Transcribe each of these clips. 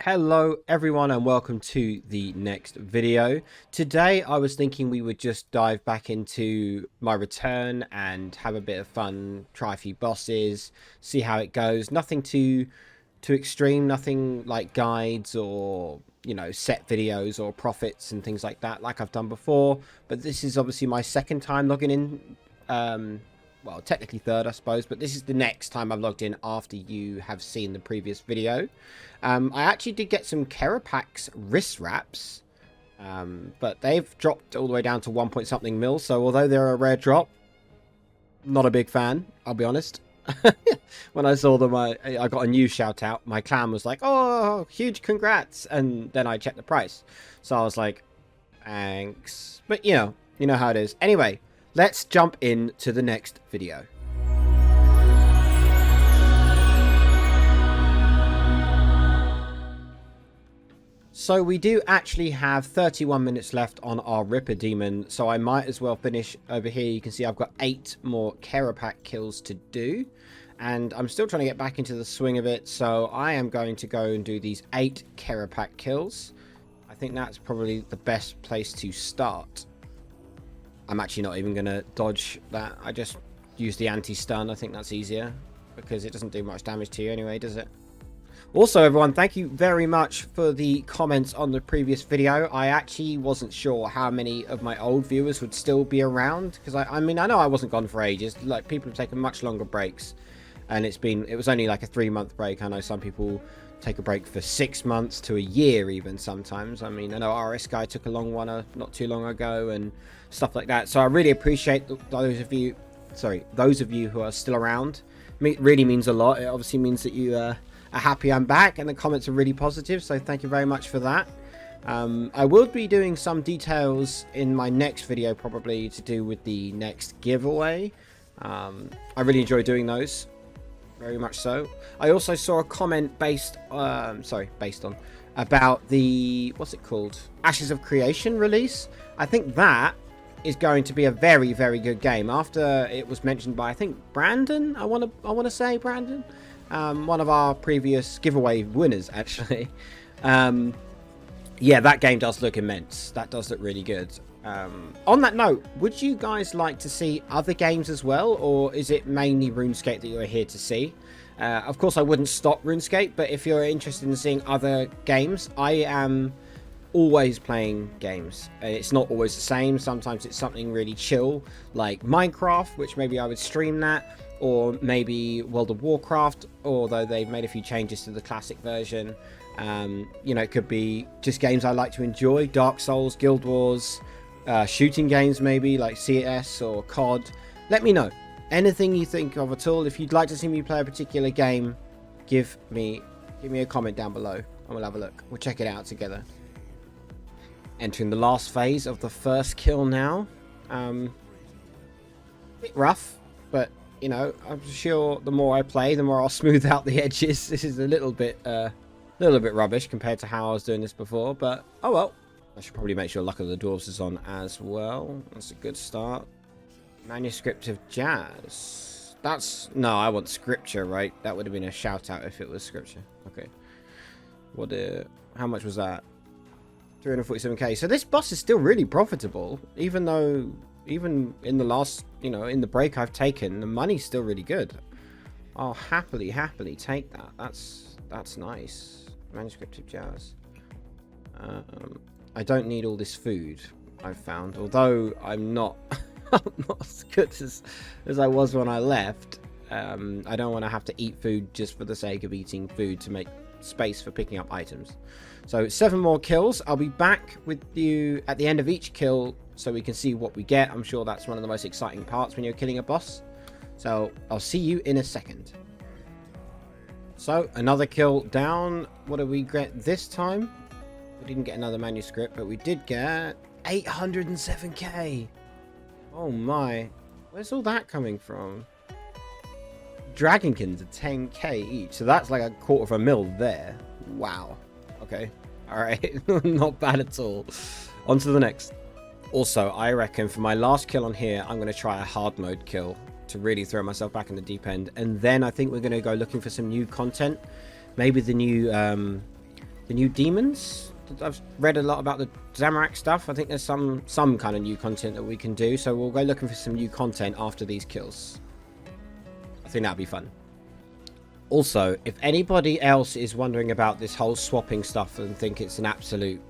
Hello everyone and welcome to the next video. Today I was thinking we would just dive back into my return and have a bit of fun, try a few bosses, see how it goes. Nothing too extreme, nothing like guides or set videos or profits and things like that like I've done before. But this is obviously my second time logging in. Well, technically third, I suppose, but this is the next time I've logged in after you have seen the previous video. I actually did get some Carapax wrist wraps, but they've dropped all the way down to 1 point something mil, so although they're a rare drop, not a big fan, I'll be honest. When I saw them, I got a new shout out. My clan was like, oh, huge congrats, and then I checked the price. So I was like, thanks. But you know how it is. Anyway, let's jump into the next video. So we do actually have 31 minutes left on our Ripper Demon, so I might as well finish over here. You can see I've got 8 more Carapax kills to do, and I'm still trying to get back into the swing of it, so I am going to go and do these 8 Carapax kills. I think that's probably the best place to start. I'm actually not even going to dodge that. I just use the anti-stun. I think that's easier because it doesn't do much damage to you anyway, does it? Also, everyone, thank you very much for the comments on the previous video. I actually wasn't sure how many of my old viewers would still be around because I mean, I know I wasn't gone for ages. Like, people have taken much longer breaks, and it was only like a 3-month break. I know some people take a break for 6 months to a year even sometimes. I mean, I know RS Guy took a long one not too long ago and stuff like that. So I really appreciate those of you who are still around. It really means a lot. It obviously means that you are happy I'm back, and the comments are really positive, so thank you very much for that. I will be doing some details in my next video, probably to do with the next giveaway. I really enjoy doing those, very much so. I also saw a comment about the, what's it called, Ashes of Creation release. I think that is going to be a very, very good game. After it was mentioned by, I think, Brandon, I want to say Brandon, one of our previous giveaway winners, actually. Yeah, that game does look immense. That does look really good. On that note, would you guys like to see other games as well, or is it mainly RuneScape that you're here to see? Of course, I wouldn't stop RuneScape, but if you're interested in seeing other games, I am always playing games. It's not always the same. Sometimes it's something really chill, like Minecraft, which maybe I would stream that, or maybe World of Warcraft, although they've made a few changes to the classic version. It could be just games I like to enjoy, Dark Souls, Guild Wars, shooting games maybe like CS or COD. Let me know anything you think of at all. If you'd like to see me play a particular game, give me a comment down below and we'll have a look. We'll check it out together. Entering the last phase of the first kill now. Bit rough, but I'm sure the more I play, the more I'll smooth out the edges. This is a little bit rubbish compared to how I was doing this before, but oh well. I should probably make sure Luck of the Dwarves is on as well. That's a good start. Manuscript of Jazz. No, I want scripture, right? That would have been a shout out if it was scripture. Okay. How much was that? 347k. So this boss is still really profitable, even in the last, in the break I've taken, the money's still really good. I'll happily take that. That's nice. Manuscript of Jazz. I don't need all this food, I've found, although I'm not not as good as I was when I left. I don't want to have to eat food just for the sake of eating food to make space for picking up items. So 7 more kills. I'll be back with you at the end of each kill so we can see what we get. I'm sure that's one of the most exciting parts when you're killing a boss. So I'll see you in a second. So another kill down. What did we get this time? We didn't get another manuscript, but we did get 807k. Oh my. Where's all that coming from? Dragonkins are 10k each. So that's like a $250,000 there. Wow. Okay. Alright. Not bad at all. On to the next. Also, I reckon for my last kill on here, I'm going to try a hard mode kill to really throw myself back in the deep end. And then I think we're going to go looking for some new content. Maybe the new the new demons. I've read a lot about the Zamorak stuff. I think there's some kind of new content that we can do. So we'll go looking for some new content after these kills. I think that'd be fun. Also, if anybody else is wondering about this whole swapping stuff and think it's an absolute...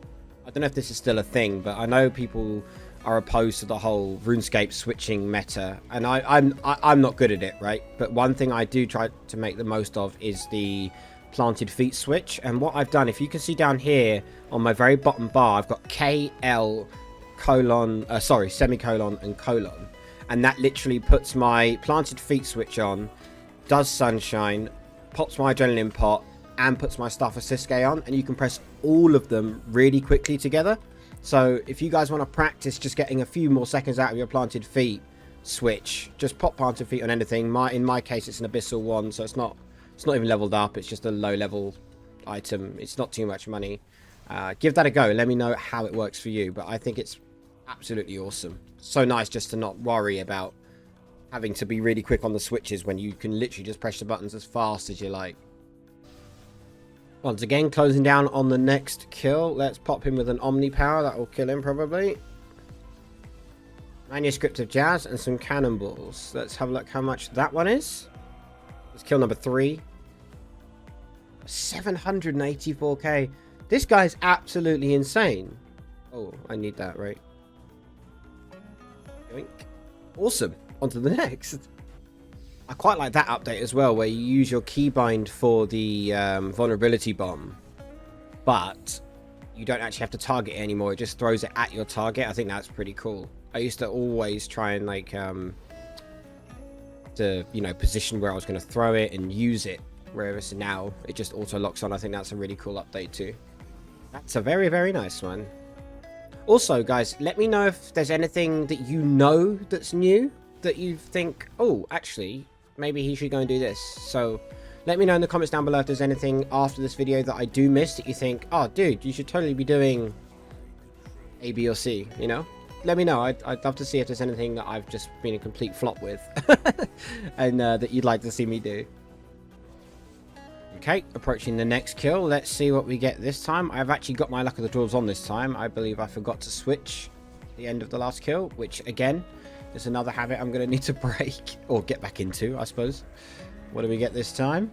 I don't know if this is still a thing, but I know people are opposed to the whole RuneScape switching meta. And I'm not good at it, right? But one thing I do try to make the most of is the planted feet switch. And what I've done, if you can see down here on my very bottom bar, I've got KL semicolon and colon. And that literally puts my planted feet switch on, does sunshine, pops my adrenaline pot, and puts my Staff of Siske on, and you can press all of them really quickly together. So if you guys want to practice just getting a few more seconds out of your planted feet switch, just pop planted feet on anything. In my case, it's an abyssal one, so it's not even leveled up. It's just a low level item. It's not too much money. Give that a go. Let me know how it works for you. But I think it's absolutely awesome. So nice just to not worry about having to be really quick on the switches when you can literally just press the buttons as fast as you like. Once again, closing down on the next kill. Let's pop him with an Omni Power. That will kill him probably. Manuscript of Jazz and some cannonballs. Let's have a look how much that one is. Let's kill number 3. 784k. This guy's absolutely insane. Oh, I need that, right? Yoink. Awesome. On to the next. I quite like that update as well, where you use your keybind for the vulnerability bomb, but you don't actually have to target it anymore. It just throws it at your target. I think that's pretty cool. I used to always try and like position where I was going to throw it and use it, whereas now it just auto locks on. I think that's a really cool update too. That's a very, very nice one. Also, guys, let me know if there's anything that you know that's new that you think, oh, actually, maybe he should go and do this. So let me know in the comments down below if there's anything after this video that I do miss that you think, oh, dude, you should totally be doing A, B, or C, you know? Let me know. I'd love to see if there's anything that I've just been a complete flop with and that you'd like to see me do. Okay, approaching the next kill. Let's see what we get this time. I've actually got my Luck of the Dwarves on this time. I believe I forgot to switch the end of the last kill, which, again, is another habit I'm going to need to break or get back into, I suppose. What do we get this time?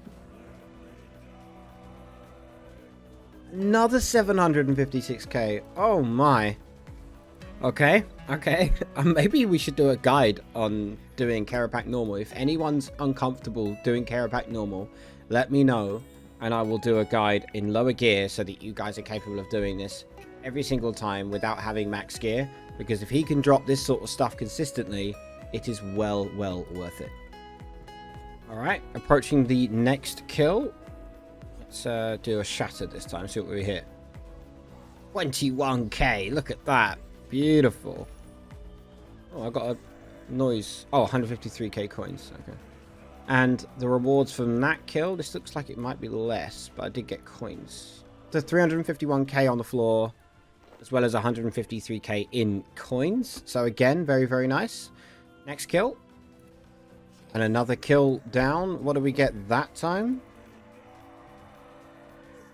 Another 756k. Oh my. Okay. Maybe we should do a guide on doing Kerapack normal. If anyone's uncomfortable doing Kerapack normal, let me know and I will do a guide in lower gear so that you guys are capable of doing this every single time without having max gear. Because if he can drop this sort of stuff consistently, it is well worth it. Alright, approaching the next kill. Let's do a shatter this time, see what we hit. 21k, look at that. Beautiful. Oh, I got a noise. Oh, 153k coins. Okay. And the rewards from that kill, this looks like it might be less, but I did get coins. The 351k on the floor, as well as 153k in coins. So again, very nice. Next kill. And another kill down. What do we get that time?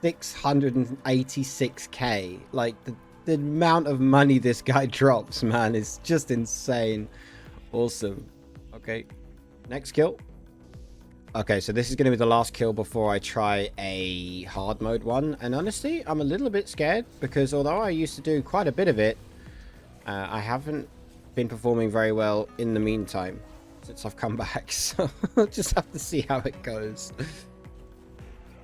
686k. Like, the amount of money this guy drops, man, is just insane. Awesome. Okay. Next kill. Okay, so this is going to be the last kill before I try a hard mode one. And honestly, I'm a little bit scared because although I used to do quite a bit of it, I haven't been performing very well in the meantime since I've come back. So I'll just have to see how it goes.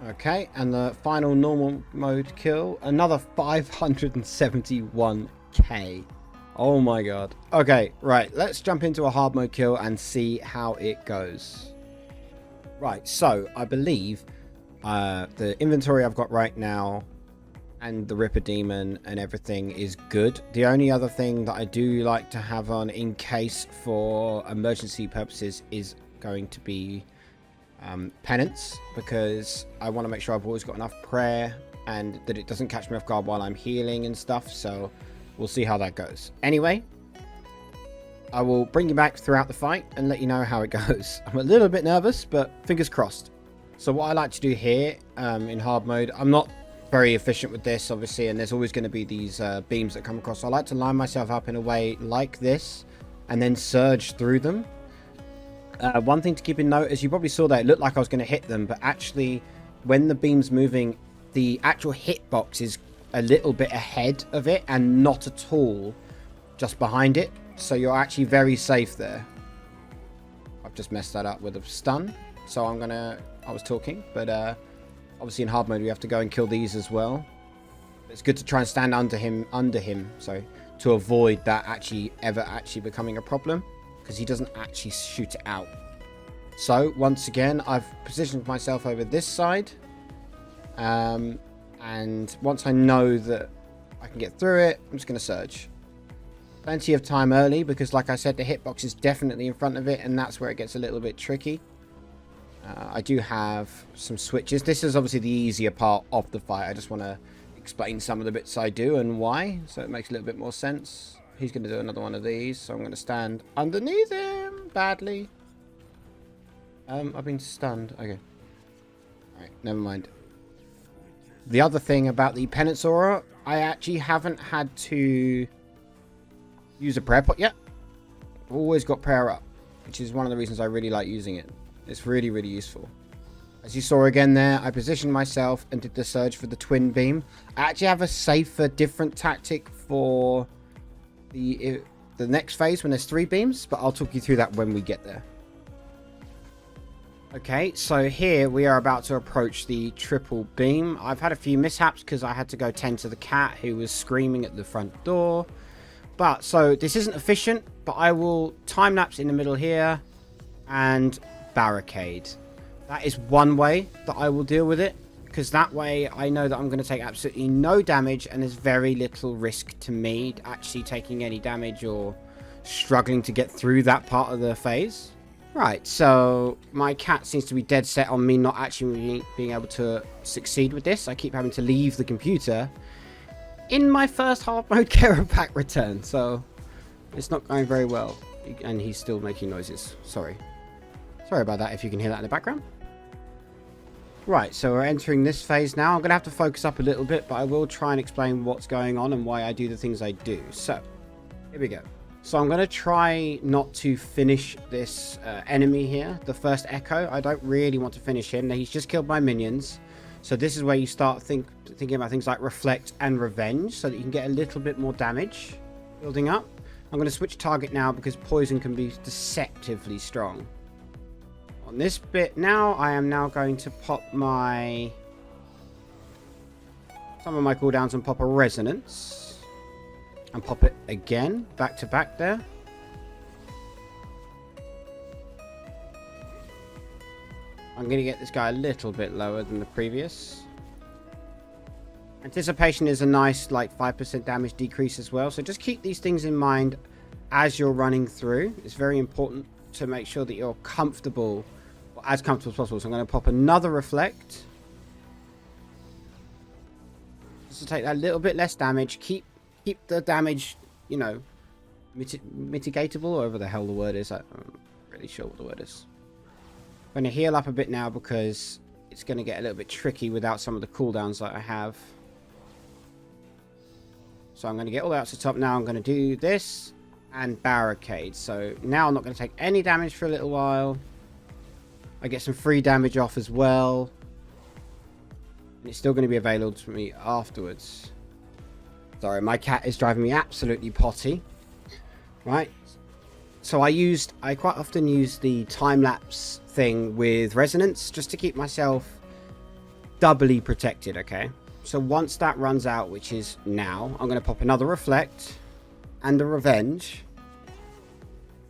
Okay, and the final normal mode kill, another 571k. Oh my god. Okay, right, let's jump into a hard mode kill and see how it goes. Right, so I believe the inventory I've got right now and the Ripper Demon and everything is good. The only other thing that I do like to have on in case for emergency purposes is going to be penance, because I want to make sure I've always got enough prayer and that it doesn't catch me off guard while I'm healing and stuff. So we'll see how that goes. Anyway, I will bring you back throughout the fight and let you know how it goes. I'm a little bit nervous, but fingers crossed. So what I like to do here in hard mode, I'm not very efficient with this, obviously, and there's always going to be these beams that come across. So I like to line myself up in a way like this and then surge through them. One thing to keep in note is you probably saw that it looked like I was going to hit them, but actually when the beam's moving, the actual hitbox is a little bit ahead of it and not at all just behind it. So you're actually very safe there. I've just messed that up with a stun. So I was talking, but obviously in hard mode we have to go and kill these as well. It's good to try and stand under him, to avoid that ever becoming a problem, because he doesn't actually shoot it out. So once again, I've positioned myself over this side, and once I know that I can get through it, I'm just going to surge. Plenty of time early, because like I said, the hitbox is definitely in front of it, and that's where it gets a little bit tricky. I do have some switches. This is obviously the easier part of the fight. I just want to explain some of the bits I do and why, so it makes a little bit more sense. He's going to do another one of these, so I'm going to stand underneath him badly. I've been stunned. Okay. Alright, never mind. The other thing about the Penance Aura, I actually haven't had to use a prayer pot yet. I've always got prayer up, which is one of the reasons I really like using it. It's really, really useful. As you saw again there, I positioned myself and did the surge for the twin beam. I actually have a safer, different tactic for the next phase when there's 3 beams, but I'll talk you through that when we get there. Okay, so here we are about to approach the triple beam. I've had a few mishaps because I had to go tend to the cat who was screaming at the front door. But, so this isn't efficient, but I will time-lapse in the middle here and barricade. That is one way that I will deal with it, because that way I know that I'm going to take absolutely no damage and there's very little risk to me actually taking any damage or struggling to get through that part of the phase. Right, so my cat seems to be dead set on me not actually being able to succeed with this. I keep having to leave the computer in my first hard mode Kerapack return, so it's not going very well. And he's still making noises. Sorry about that if you can hear that in the background. Right, so we're entering this phase now. I'm going to have to focus up a little bit, but I will try and explain what's going on and why I do the things I do. So, here we go. So I'm going to try not to finish this enemy here, the first Echo. I don't really want to finish him. He's just killed my minions. So this is where you start thinking about things like Reflect and Revenge, so that you can get a little bit more damage building up. I'm going to switch target now because poison can be deceptively strong. On this bit now, I am now going to pop some of my cooldowns and pop a Resonance. And pop it again, back to back there. I'm going to get this guy a little bit lower than the previous. Anticipation is a nice, like, 5% damage decrease as well. So just keep these things in mind as you're running through. It's very important to make sure that you're comfortable, or as comfortable as possible. So I'm going to pop another Reflect. Just to take that little bit less damage. Keep the damage, you know, mitigatable, or whatever the hell the word is. I'm not really sure what the word is. I'm going to heal up a bit now because it's going to get a little bit tricky without some of the cooldowns that I have. So I'm going to get all the way up to the top now. I'm going to do this and barricade. So now I'm not going to take any damage for a little while. I get some free damage off as well. And it's still going to be available to me afterwards. Sorry, my cat is driving me absolutely potty. Right. So I quite often use the time-lapse thing with Resonance just to keep myself doubly protected, okay? So once that runs out, which is now, I'm going to pop another Reflect and a Revenge.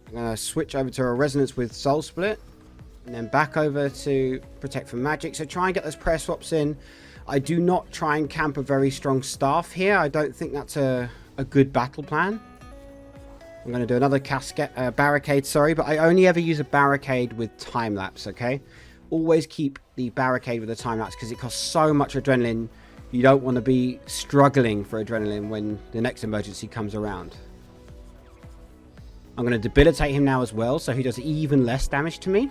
I'm going to switch over to a Resonance with Soul Split and then back over to Protect from Magic. So try and get those prayer swaps in. I do not try and camp a very strong staff here. I don't think that's a good battle plan. I'm going to do another barricade, but I only ever use a barricade with time-lapse, okay? Always keep the barricade with the time-lapse because it costs so much adrenaline. You don't want to be struggling for adrenaline when the next emergency comes around. I'm going to debilitate him now as well, so he does even less damage to me.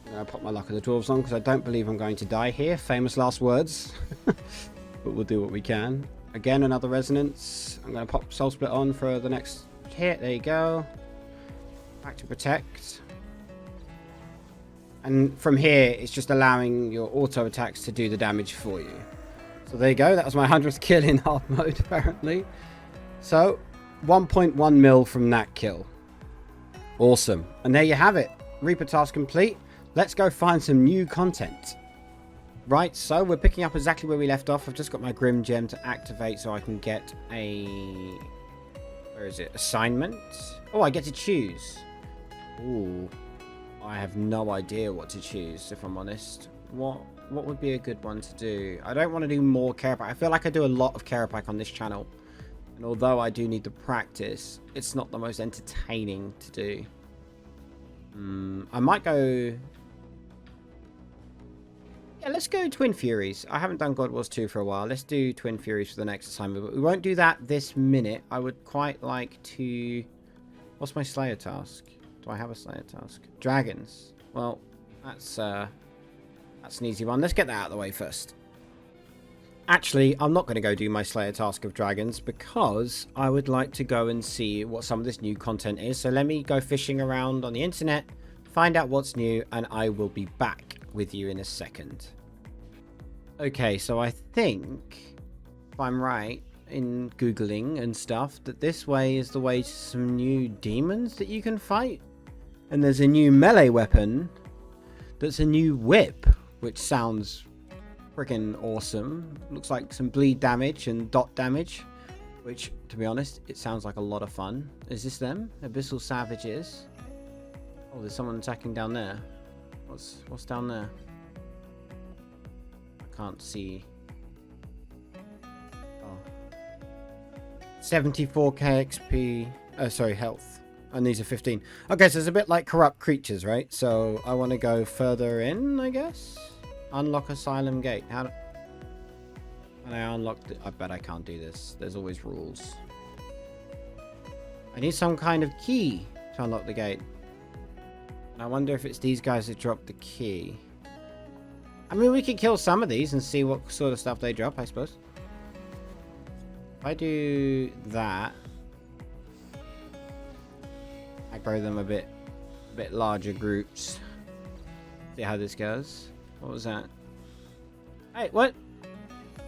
I'm going to pop my Luck of the Dwarves on because I don't believe I'm going to die here. Famous last words. But we'll do what we can. Again, another resonance. I'm going to pop Soul Split on for the next hit. There you go. Back to protect. And from here, it's just allowing your auto attacks to do the damage for you. So there you go. That was my 100th kill in hard mode, apparently. So, 1.1 mil from that kill. Awesome. And there you have it. Reaper task complete. Let's go find some new content. Right, so we're picking up exactly where we left off. I've just got my Grim Gem to activate so I can get a... Where is it? Assignment? Oh, I get to choose. Ooh. I have no idea what to choose, if I'm honest. What would be a good one to do? I don't want to do more care pack. I feel like I do a lot of care pack on this channel. And although I do need the practice, it's not the most entertaining to do. I might go... Yeah, let's go Twin Furies. I haven't done God Wars 2 for a while. Let's do Twin Furies for the next assignment. But we won't do that this minute. I would quite like to... What's my Slayer task? Do I have a Slayer task? Dragons. Well, that's an easy one. Let's get that out of the way first. Actually, I'm not going to go do my Slayer task of dragons because I would like to go and see what some of this new content is. So let me go fishing around on the internet, find out what's new, and I will be back with you in a second. Okay, so I think, if I'm right in Googling and stuff, that this way is the way to some new demons that you can fight. And there's a new melee weapon that's a new whip, which sounds freaking awesome. Looks like some bleed damage and dot damage, which, to be honest, it sounds like a lot of fun. Is this them? Abyssal Savages. Oh, there's someone attacking down there. What's down there? I can't see. Oh. 74k XP. Oh, sorry, health. And these are 15. Okay, so it's a bit like corrupt creatures, right? So I want to go further in, I guess. Unlock Asylum Gate. How do I unlock I bet I can't do this. There's always rules. I need some kind of key to unlock the gate. And I wonder if it's these guys that drop the key. I mean, we could kill some of these and see what sort of stuff they drop, I suppose. If I do that, I grow them a bit larger groups. See how this goes. What was that? Hey, what?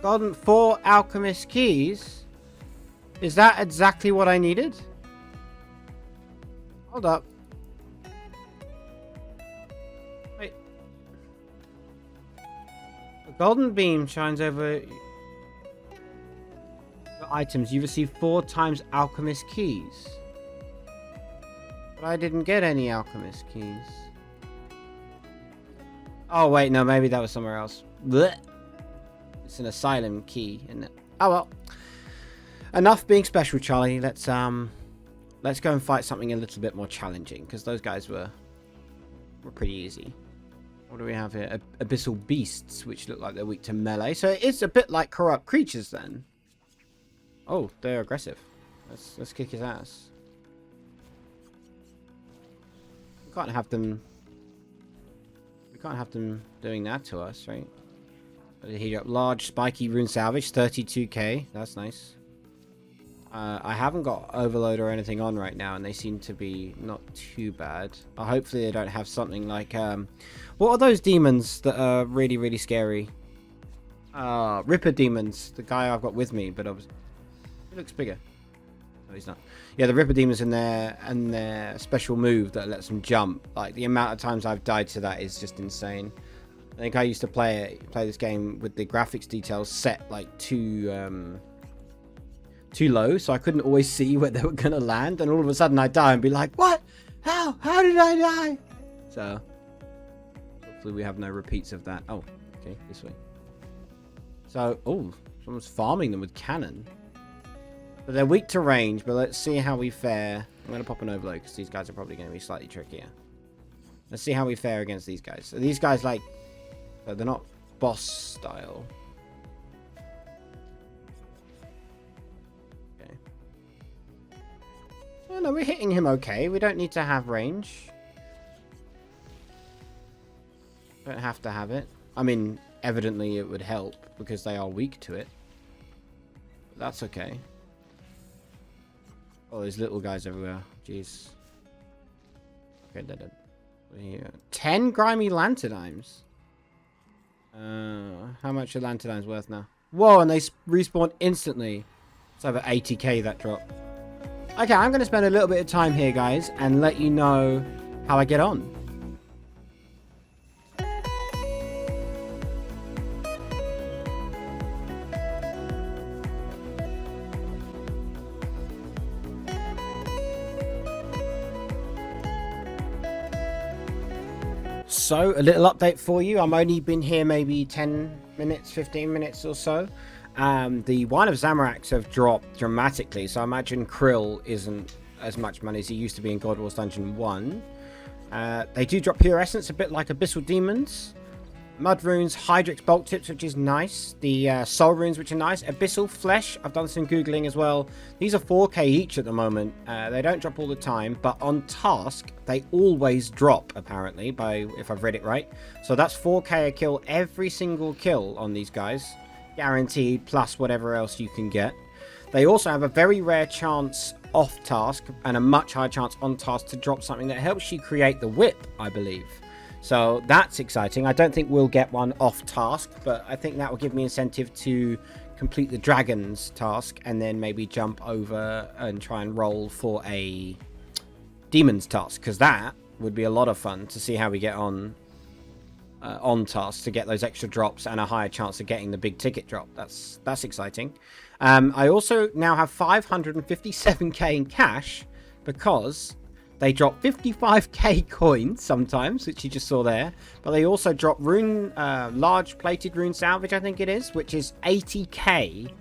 Golden 4 alchemist keys? Is that exactly what I needed? Hold up. Wait. The golden beam shines over the items. You receive 4 times alchemist keys. But I didn't get any alchemist keys. Oh, wait, no, maybe that was somewhere else. Blech. It's an asylum key, isn't it? Oh, well. Enough being special, Charlie. Let's go and fight something a little bit more challenging, because those guys were pretty easy. What do we have here? Abyssal beasts, which look like they're weak to melee. So it's a bit like corrupt creatures, then. Oh, they're aggressive. Let's kick his ass. We can't have them... We can't have them doing that to us, right? Heat up large spiky rune salvage, 32k. That's nice. I haven't got overload or anything on right now, and they seem to be not too bad. Hopefully they don't have something like what are those demons that are really, really scary? Ripper demons. The guy I've got with me, but obviously he looks bigger. No, he's not. Yeah, the Ripper demons in their special move that lets them jump. Like, the amount of times I've died to that is just insane. I think I used to play this game with the graphics details set like too low, so I couldn't always see where they were gonna land, and all of a sudden I'd die and be like, what? How did I die? So hopefully we have no repeats of that. Oh, okay, this way. So, oh, someone's farming them with cannon. But they're weak to range, but let's see how we fare. I'm going to pop an overload because these guys are probably going to be slightly trickier. Let's see how we fare against these guys. So these guys, like, they're not boss style. Okay. Well, no, we're hitting him okay. We don't need to have range. Don't have to have it. I mean, evidently it would help because they are weak to it. But that's okay. Oh, there's little guys everywhere. Jeez. Okay, dead. 10 grimy lanternimes. How much are lanternimes worth now? Whoa, and they respawn instantly. It's over 80k that drop. Okay, I'm going to spend a little bit of time here, guys, and let you know how I get on. So, a little update for you. I'm only been here maybe 10 minutes, 15 minutes or so. The Wine of Zamorax have dropped dramatically, so I imagine Krill isn't as much money as he used to be in God Wars Dungeon 1. They do drop Pure Essence, a bit like Abyssal Demons. Mud Runes, Hydrix Bulk Tips, which is nice. The Soul Runes, which are nice. Abyssal Flesh, I've done some Googling as well. These are 4k each at the moment. They don't drop all the time, but on task, they always drop, apparently, if I've read it right. So that's 4k a kill, every single kill on these guys. Guaranteed, plus whatever else you can get. They also have a very rare chance off task, and a much higher chance on task to drop something that helps you create the whip, I believe. So that's exciting. I don't think we'll get one off task, but I think that will give me incentive to complete the Dragons task and then maybe jump over and try and roll for a Demons task, because that would be a lot of fun to see how we get on task to get those extra drops and a higher chance of getting the big ticket drop. That's exciting. I also now have 557k in cash because they drop 55k coins sometimes, which you just saw there. But they also drop large plated rune salvage, I think it is, which is 80k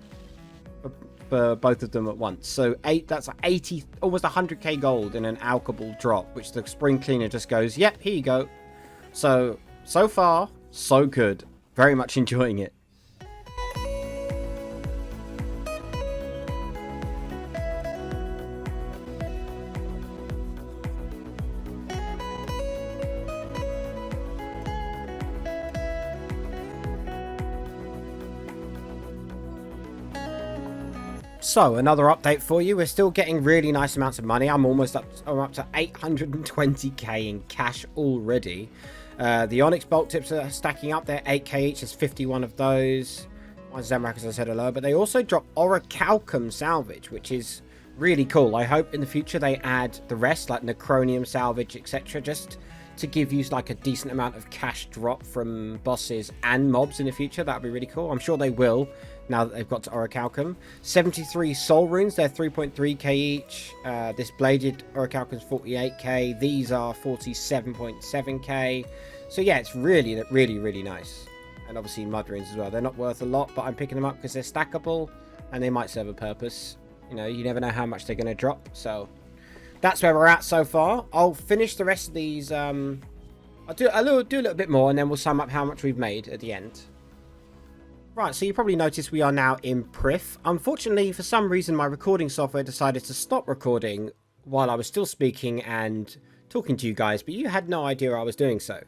for both of them at once. So that's 80, almost 100k gold in an alchable drop, which the spring cleaner just goes, yep, here you go. So far, so good. Very much enjoying it. So, another update for you. We're still getting really nice amounts of money. I'm up to 820k in cash already. The Onyx Bulk Tips are stacking up. They're 8k each. There's 51 of those. One Zamrak, as I said earlier. But they also drop Orichalcum Salvage, which is really cool. I hope in the future they add the rest, like Necronium Salvage, etc. Just to give you like a decent amount of cash drop from bosses and mobs in the future. That would be really cool. I'm sure they will, now that they've got to Orichalcum. 73 Soul Runes, they're 3.3k each. This Bladed Orichalcum's 48k. These are 47.7k. So yeah, it's really, really, really nice. And obviously Mud Runes as well. They're not worth a lot, but I'm picking them up because they're stackable and they might serve a purpose. You know, you never know how much they're going to drop. So that's where we're at so far. I'll finish the rest of these. I'll do a little bit more, and then we'll sum up how much we've made at the end. Right, so you probably noticed we are now in Prif. Unfortunately, for some reason, my recording software decided to stop recording while I was still speaking and talking to you guys, but you had no idea I was doing so.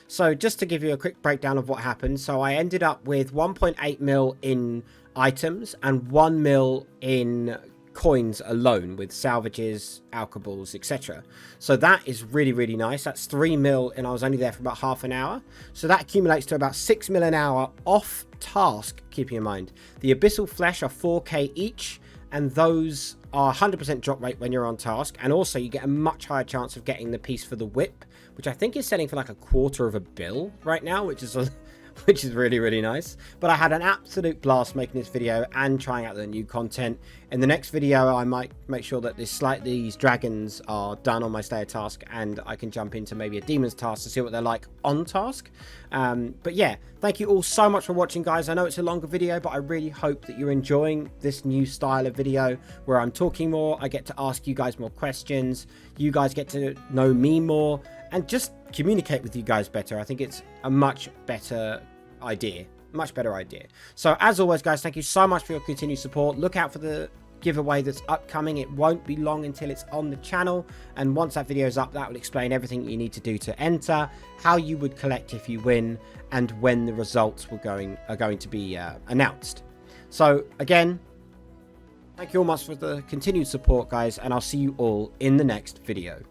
So just to give you a quick breakdown of what happened. So I ended up with 1.8 mil in items and 1 mil in coins alone with salvages, alchables, etc. So that is really, really nice. That's 3 mil, and I was only there for about half an hour. So that accumulates to about 6 mil an hour off task, keeping in mind. The Abyssal Flesh are 4k each, and those are 100% drop rate when you're on task. And also you get a much higher chance of getting the piece for the whip, which I think is selling for like $0.25 bill right now, which is really, really nice. But I had an absolute blast making this video and trying out the new content. In the next video, I might make sure that these dragons are done on my Slayer task, and I can jump into maybe a Demon's task to see what they're like on task. But yeah, thank you all so much for watching, guys. I know it's a longer video, but I really hope that you're enjoying this new style of video where I'm talking more. I get to ask you guys more questions. You guys get to know me more and just communicate with you guys better. I think it's a much better idea. So as always, guys, thank you so much for your continued support. Look out for the giveaway that's upcoming. It won't be long until it's on the channel, and once that video is up, that will explain everything you need to do to enter, how you would collect if you win, and when the results are going to be announced. So again, thank you all much for the continued support, guys, and I'll see you all in the next video.